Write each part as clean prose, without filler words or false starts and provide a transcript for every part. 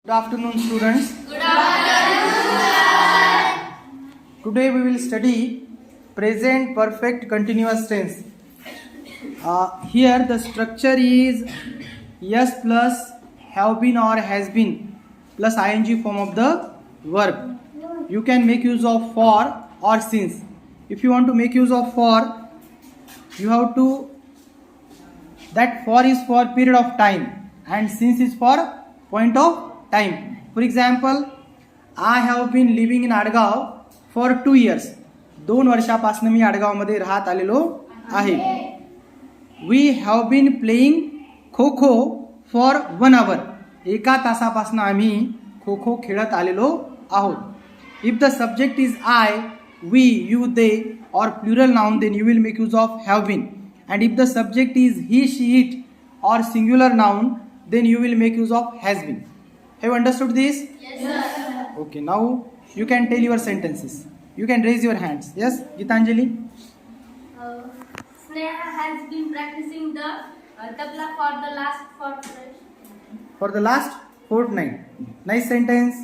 Good afternoon, students. Good afternoon. Today we will study present perfect continuous tense. Here the structure is yes plus have been or has been plus ing form of the verb. You can make use of for or since. If you want to make use of for, you have to, that for is for period of time and since is for point of time. For example, I have been living in Adgaon for 2 years. 2 वर्षापासून मी आडगाव मध्ये राहत आलेलो आहे. We have been playing kho kho for 1 hour. 1 तासापासून आम्ही खो खो खेळत आलेलो आहोत. If the subject is I, we, you, they or plural noun, then you will make use of have been. And if the subject is he, she, it or singular noun, then you will make use of has been. Have you understood this? Yes, sir. Okay, now you can tell your sentences. You can raise your hands. Yes, Gitanjali? Sneha has been practicing the tabla for the last fortnight. For the last fortnight. Nice sentence.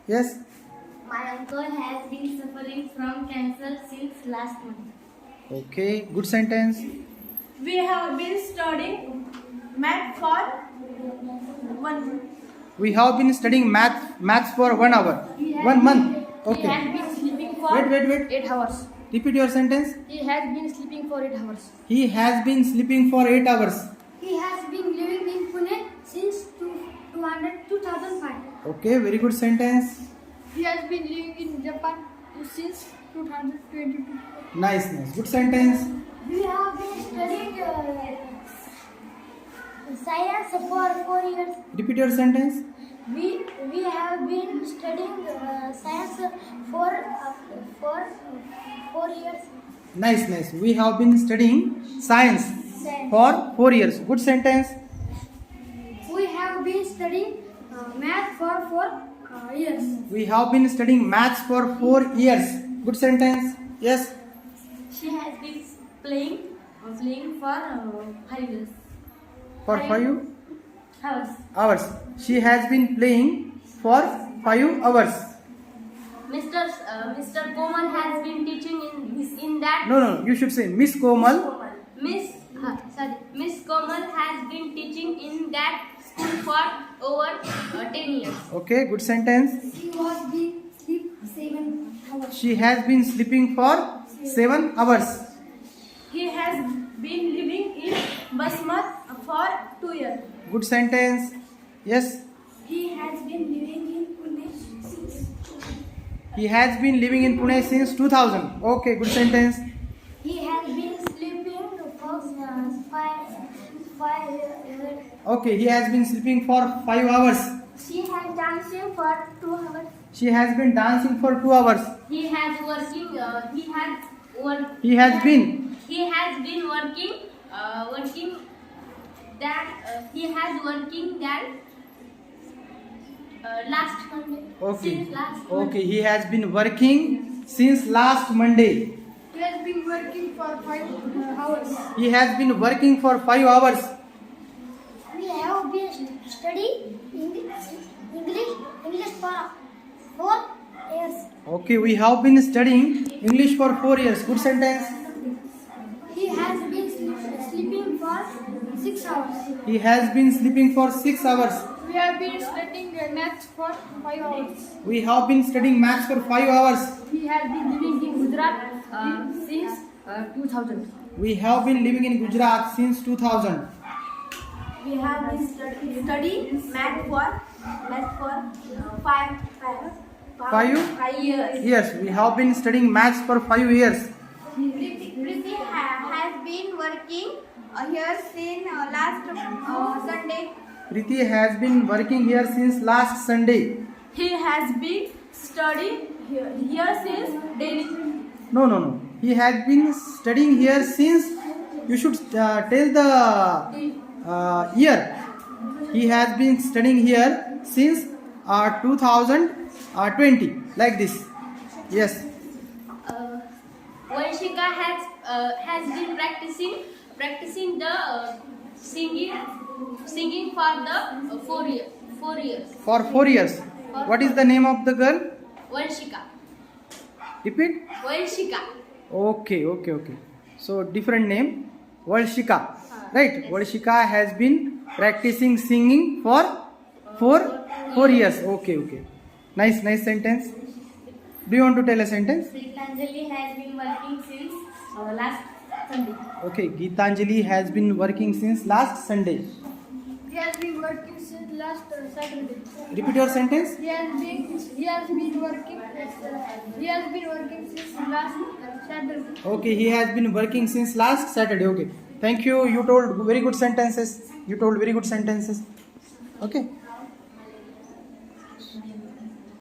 Yes. My uncle has been suffering from cancer since last month. Okay, good sentence. We have been studying math for 1 month. We have been studying maths for 1 hour. 1 month. He Okay. has been sleeping for Wait. 8 hours. Repeat your sentence. He has been sleeping for 8 hours. He has been sleeping for 8 hours. He has been living in Pune since 2005. Okay, very good sentence. He has been living in Japan since 2022. Nice. Good sentence. We have been studying science for 4 years. Repeat your sentence. We have been studying science for 4 years. Nice. We have been studying science for 4 years. Good sentence. We have been studying math for 4 years. We have been studying maths for 4 years. Good sentence. Yes. She has been playing for 5 years. For 5 Hours. hours. She has been playing for 5 hours. Mr. Komal has been teaching in that. No. You should say Miss Komal. Miss Komal has been teaching in that school for over 10 years. Okay, good sentence. She was been sleep 7 hours. She has been sleeping for 7 hours. He has been living in Basmat for 2 years. Good sentence. Yes. He has been living in Pune since He has been living in Pune since 2000. Okay, good sentence. he has been sleeping for 5 years. Okay, he has been sleeping for 5 hours. She has dancing for 2 hours. She has been dancing for 2 hours. He has been working last Monday. Okay. Since last Okay, he has been working since last Monday. He has been working for 5 hours. He has been working for 5 hours. We have been studying English for 4 years. Okay, we have been studying English for 4 years. Good sentence. He has been sleeping for 6 hours. He has been sleeping for 6 hours. We have been studying math for 5 hours. We have been studying maths for 5 hours. He has been living in Gujarat since 2000. We have been living in Gujarat since 2000. We have been studying math for 5 years. Yes, we have been studying maths for 5 years. Priti has been working here since last Sunday. Priti has been working here since last Sunday. He has been studying here since daily. No. He has been studying here since, you should tell the year. He has been studying here since 2020. Like this. Yes. Vanshika has been practicing the singing for the 4 years. For 4 years. What is the name of the girl? Vanshika. Repeat. Vanshika. Okay. So different name, Valshika. Right? Valshika has been practicing singing for 4 years. Okay. Nice sentence. Do you want to tell a sentence? Gitanjali has been working since last Sunday. Okay, Gitanjali has been working since last Sunday. He has been working since last Saturday. Repeat your sentence. He has been working since last Saturday. Okay, he has been working since last Saturday. Okay. Thank you. You told very good sentences. Okay.